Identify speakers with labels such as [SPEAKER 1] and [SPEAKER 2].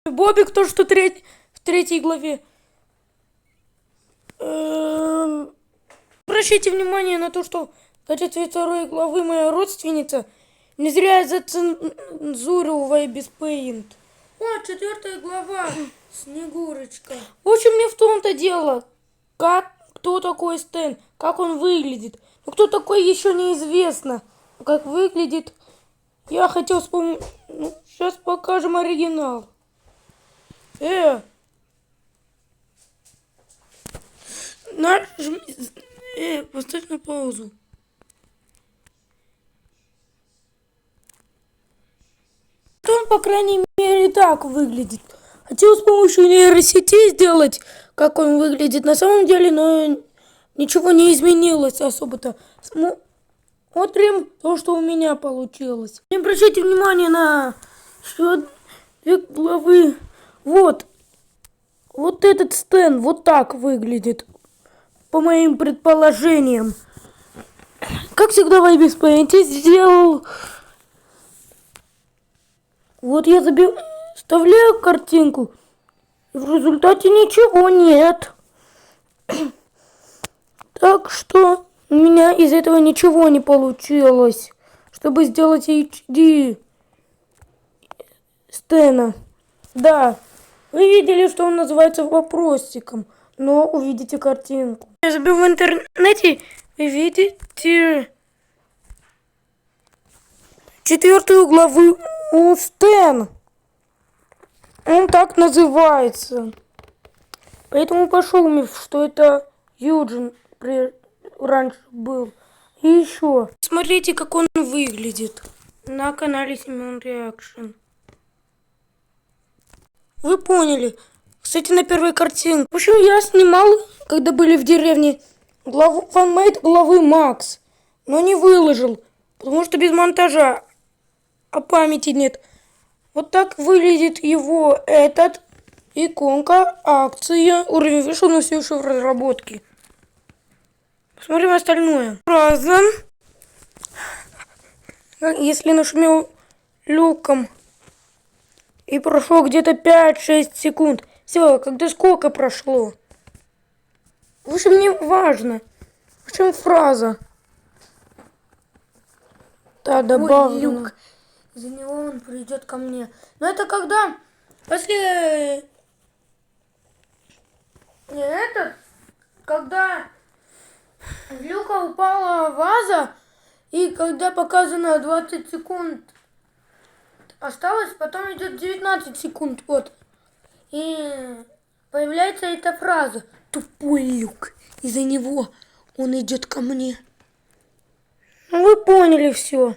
[SPEAKER 1] Бобик то, что в третьей главе. Обращайте внимание на то, что в качестве второй главы моя родственница не зря зацензурила без Paint.
[SPEAKER 2] О, 4 глава. Снегурочка.
[SPEAKER 1] В общем, не в том-то дело, кто такой Стэн, как он выглядит. Но кто такой еще неизвестно. Как выглядит, я хотел вспомнить. Ну, сейчас покажем оригинал. Поставь на паузу. Он, по крайней мере, так выглядит. Хотел с помощью нейросети сделать, как он выглядит на самом деле, но ничего не изменилось особо-то. Смотрим то, что у меня получилось. Не обращайте внимание на еще 2 главы. Вот этот Стэн вот так выглядит, по моим предположениям. Как всегда в Ibis Paint сделал. Вот я вставляю картинку, и в результате ничего нет. Так что у меня из этого ничего не получилось, чтобы сделать HD Стэна. Да, вы видели, что он называется вопросиком, но увидите картинку. Я забил в интернете, вы видите 4 главу Стэн. Он так называется. Поэтому пошел миф, что это Юджин раньше был. И еще. Смотрите, как он выглядит на канале Семен Реакшн. Вы поняли. Кстати, на первой картинке. В общем, я снимал, когда были в деревне, фанмейд главы Макс. Но не выложил, потому что без монтажа. А памяти нет. Вот так выглядит его иконка, акция. Уровень вышел, но все еще в разработке. Посмотрим остальное. Фраза. Если нашумел люком и прошло где-то 5-6 секунд. Все, когда сколько прошло? В общем, не важно. В чем фраза? Да, добавлено.
[SPEAKER 2] Ой, люк. За него он придет ко мне. Но это когда после когда в люка упала ваза, и когда показано 20 секунд осталось, потом идет 19 секунд, вот. И появляется эта фраза: тупой люк. Из-за него он идет ко мне.
[SPEAKER 1] Ну, вы поняли все.